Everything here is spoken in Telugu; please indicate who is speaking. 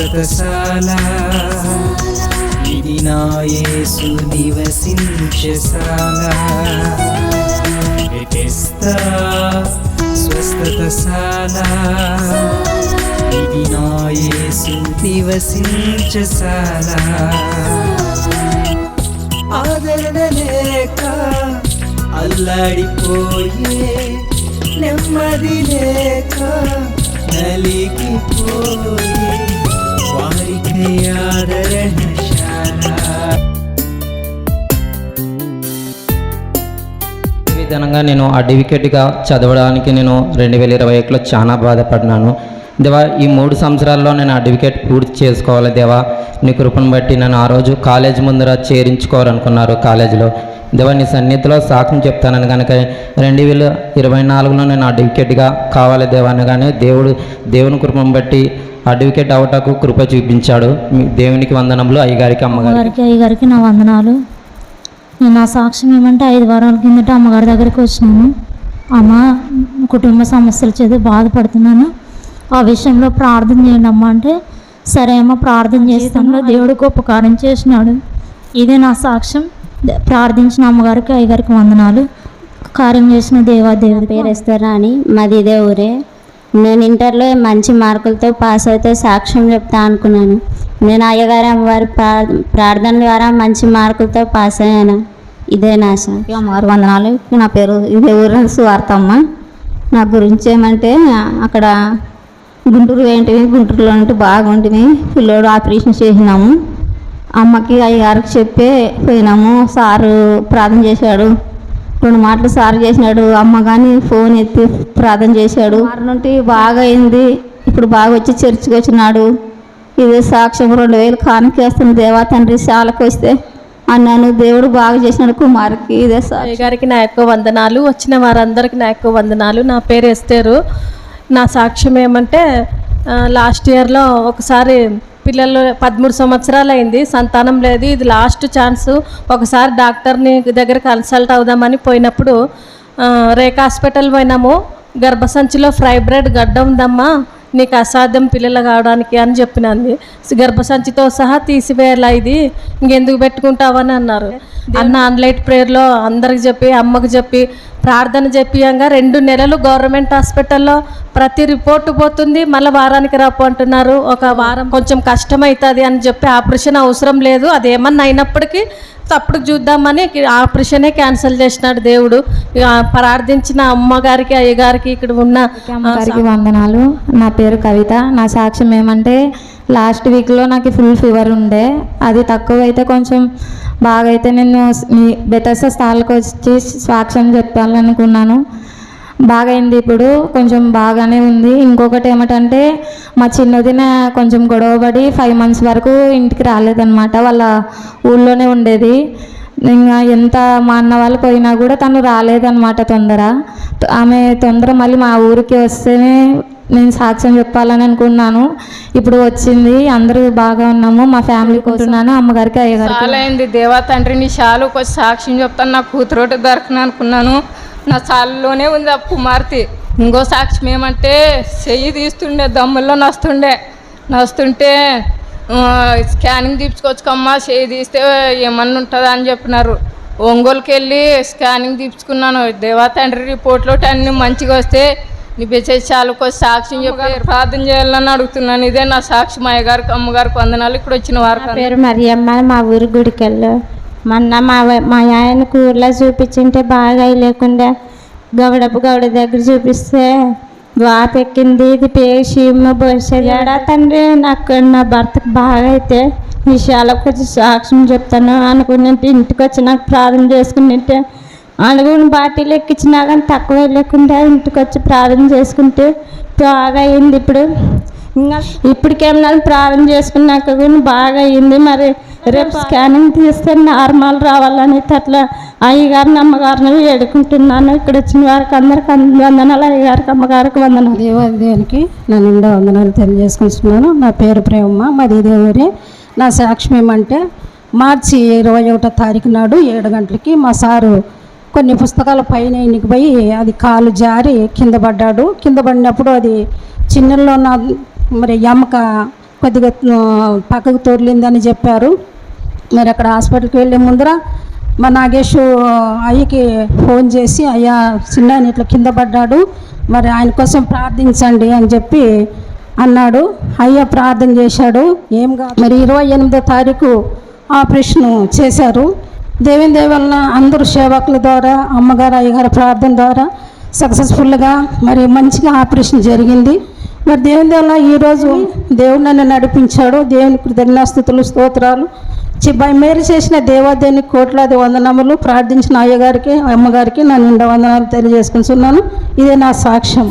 Speaker 1: స్వస్థతశాల ఇది నా యేసు నివసించశాల బెతెస్దా స్వస్థతశాల ఇది నా యేసు నివసించశాల ఆదరణ లేక అల్లాడిపోయే నెమ్మది లేక నలిగిపోయే వారికి ఆదరణశాల.
Speaker 2: ఈ విధంగా నేను అడ్వకేట్గా చదవడానికి నేను 2021లో చాలా బాధపడినాను. దేవా, ఈ 3 సంవత్సరాల్లో నేను అడ్వకేట్ పూర్తి చేసుకోవాలి దేవా, నీ కృపను బట్టి నన్ను ఆ రోజు కాలేజ్ ముందర చేరించుకోవాలనుకున్నారు కాలేజీలో. దేవా, నీ సన్నిధిలో సాక్ష్యం చెప్తానని కనుక 2024లో నేను అడ్వకేట్గా కావాలి దేవా అనగానే దేవుని కృపను బట్టి అడ్వకేట్ అవటకు కృప చూపించాడు. దేవునికి వందనములు. అయ్యగారికి
Speaker 3: అయ్యగారికి నా వందనాలు. నేను నా సాక్ష్యం ఏమంటే 5 వారాల కిందట అమ్మగారి దగ్గరికి వచ్చినాను. అమ్మ, కుటుంబ సమస్యల చేత బాధపడుతున్నాను, ఆ విషయంలో ప్రార్థన చేయండి అమ్మ అంటే, సరే అమ్మ ప్రార్థన చేస్తాను. దేవుడు గొప్ప కార్యం చేసినాడు. ఇదే నా సాక్ష్యం. ప్రార్థించిన అమ్మగారికి అయ్యగారికి వందనాలు. కార్యం చేసిన దేవుడి
Speaker 4: పేరు ఎస్తరా అని మాది ఇదే ఊరే. నేను ఇంటర్లో మంచి మార్కులతో పాస్ అయితే సాక్ష్యం చెప్తా అనుకున్నాను. నేను అయ్యగారి అమ్మవారి ప్రార్థన ద్వారా మంచి మార్కులతో పాస్ అయ్యాను. ఇదే నా సాక్ష్యం.
Speaker 5: అమ్మగారు వందనాలు. నా పేరు ఇదే ఊరు సువార్తమ్మ. నా గురించి ఏమంటే అక్కడ గుంటూరు ఏంటివి, గుంటూరులో ఉంటే బాగుంటుంది. పిల్లోడు ఆపరేషన్ చేసినాము. అమ్మకి అయ్యగారికి చెప్పే పోయినాము. సారు ప్రార్థన చేశాడు. 2 మాటలు సారు చేసినాడు. అమ్మ కానీ ఫోన్ ఎత్తి ప్రార్థన చేశాడు. 6 నుండి బాగా అయింది. ఇప్పుడు బాగా వచ్చి చర్చికి వచ్చినాడు. ఇదే సాక్ష్యం. 2000 కానుకేస్తుంది దేవా తండ్రి శాలకు వస్తే అన్నాను. దేవుడు బాగా చేసినాడు కుమార్కి. ఇదే
Speaker 6: అయ్యగారికి నా యొక్క వందనాలు. వచ్చిన వారందరికీ నా యొక్క వందనాలు. నా పేరు ఎస్తేరు. నా సాక్ష్యం ఏమంటే లాస్ట్ ఇయర్లో ఒకసారి పిల్లలు 13 సంవత్సరాలు అయింది, సంతానం లేదు. ఇది లాస్ట్ ఛాన్స్. ఒకసారి డాక్టర్ని దగ్గర కన్సల్ట్ అవుదామని పోయినప్పుడు రేఖ హాస్పిటల్ పోయినాము. గర్భసంచిలో ఫైబ్రాయిడ్ గడ్డ ఉందమ్మా, నీకు అసాధ్యం పిల్లలు కావడానికి అని చెప్పినంది. గర్భసంచితో సహా తీసివేయాలా, ఇది ఇంకెందుకు పెట్టుకుంటావని అన్నారు. అన్న ఆన్లైన్ ప్రేయర్లో అందరికి చెప్పి అమ్మకు చెప్పి ప్రార్థన చెప్పియంగా 2 నెలలు గవర్నమెంట్ హాస్పిటల్లో ప్రతి రిపోర్టు పోతుంది. మళ్ళీ వారానికి రాపు అంటున్నారు. ఒక వారం కొంచెం కష్టమవుతుంది అని చెప్పి ఆపరేషన్ అవసరం లేదు, అదేమన్నా అయినప్పటికీ తప్పుడు చూద్దామని ఆపరేషనే క్యాన్సిల్ చేసినాడు దేవుడు. ప్రార్థించిన అమ్మగారికి అయ్యగారికి ఇక్కడ ఉన్న
Speaker 3: అమ్మగారికి వందనాలు. నా పేరు కవిత. నా సాక్ష్యం ఏమంటే లాస్ట్ వీక్లో నాకు ఫుల్ ఫీవర్ ఉండే, అది తక్కువ అయితే కొంచెం బాగా అయితే నేను మీ బెతెస్దా స్థాయికి వచ్చి సాక్ష్యం చెప్పాలనుకున్నాను. బాగా అయింది, ఇప్పుడు కొంచెం బాగానే ఉంది. ఇంకొకటి ఏమిటంటే మా చిన్నదిన కొంచెం గొడవపడి 5 మంత్స్ వరకు ఇంటికి రాలేదన్నమాట. వాళ్ళ ఊళ్ళోనే ఉండేది. ఇంకా ఎంత మా అన్న వాళ్ళు పోయినా కూడా తను రాలేదన్నమాట ఆమె తొందర మళ్ళీ మా ఊరికి వస్తేనే నేను సాక్ష్యం చెప్పాలని అనుకున్నాను. ఇప్పుడు వచ్చింది, అందరూ బాగా ఉన్నాము, మా ఫ్యామిలీ కొంటున్నాను. అమ్మగారికి అయ్యగారికి
Speaker 5: చాలా అయింది దేవా తండ్రి, నీ శాలుకి వచ్చి సాక్ష్యం చెప్తాను. నా కూతురోటి దొరకను అనుకున్నాను. నా చాలులోనే ఉంది ఆ కుమార్తె. ఇంకో సాక్ష్యం ఏమంటే చెయ్యి తీస్తుండే, దమ్ముల్లో నస్తుంటే స్కానింగ్ తీపించుకోవచ్చుకమ్మా, చెయ్యి తీస్తే ఏమన్నా ఉంటుందా అని చెప్పినారు. ఒంగోలుకి వెళ్ళి స్కానింగ్ తీపించుకున్నాను. దేవా తండ్రి రిపోర్ట్లో అన్నీ మంచిగా వస్తే నీ చాలుకు వచ్చి సాక్ష్యం చెప్పి ప్రార్థన చేయాలని అడుగుతున్నాను. ఇదే నా సాక్ష్యం. అయ్యగారికి అమ్మగారికి వందనాలు. ఇక్కడ వచ్చిన వారు
Speaker 4: పేరు మరియమ్మ. మా ఊరి గుడికి వెళ్ళు మొన్న మా ఆయనకు ఊర్లో చూపించింటే బాగా లేకుండా గౌడ దగ్గర చూపిస్తే వాపెక్కింది, ఇది పేషిమ్మ బోసేదాడా తండ్రి, నాకు నా భర్తకు బాగా అయితే విషయాలకు వచ్చి సాక్ష్యం చెప్తాను అనుకుని ఇంటికి వచ్చి నాకు ప్రార్థన చేసుకునింటే అనుకుని బాటిల్ ఎక్కించినా కానీ తక్కువ లేకుండా ఇంటికి వచ్చి ప్రార్థన చేసుకుంటే బాగా అయింది. ఇంకా ఇప్పటికేమన్నా ప్రార్థన చేసుకున్నాక కూడా బాగా అయింది. మరి రేపు స్కానింగ్ తీస్తే నార్మల్ రావాలని అట్లా అయ్యగారిని అమ్మగారిని వేడుకుంటున్నాను. ఇక్కడ వచ్చిన వారికి అందరికి వందనాలు. అయ్యగారికి అమ్మగారికి వందనాలు.
Speaker 7: దేవునికి నా నిండా వందనాలు తెలియజేసుకుంటున్నాను. నా పేరు ప్రేమమ్మ, మాది ఇదే ఊరే. నా సాక్ష్యం ఏమంటే మార్చి 21వ తారీఖు నాడు 7 గంటలకి మా సారు కొన్ని పుస్తకాల పైన ఇంటికి పోయి అది కాలు జారి కింద పడ్డాడు. కింద పడినప్పుడు అది చిన్నలో మరి ఎమ్మక కొద్దిగా పక్కకు తోలిందని చెప్పారు. మరి అక్కడ హాస్పిటల్కి వెళ్ళే ముందర మా నాగేష్ అయ్యకి ఫోన్ చేసి, అయ్యా చిన్న ఆయన ఇట్లా కింద పడ్డాడు, మరి ఆయన కోసం ప్రార్థించండి అని చెప్పి అన్నాడు. అయ్య ప్రార్థన చేశాడు, ఏం కాదు. మరి 28వ తారీఖు ఆపరేషన్ చేశారు. దేవుని దయ వలన అందరూ సేవకుల ద్వారా, అమ్మగారు అయ్యగారు ప్రార్థన ద్వారా సక్సెస్ఫుల్గా మరి మంచిగా ఆపరేషన్ జరిగింది. మరి దేవుని దయ వల్ల ఈరోజు దేవుడు నన్ను నడిపించాడు. దేవుని కృతజ్ఞతాస్తుతులు, స్తోత్రాలు. మేలు చేసిన దేవాదేవునికి కోట్లాది వందనములు. ప్రార్థించిన అయ్యగారికి అమ్మగారికి నా నిండా వందనాలు తెలియజేసుకుంటున్నాను. ఇదే నా సాక్ష్యం.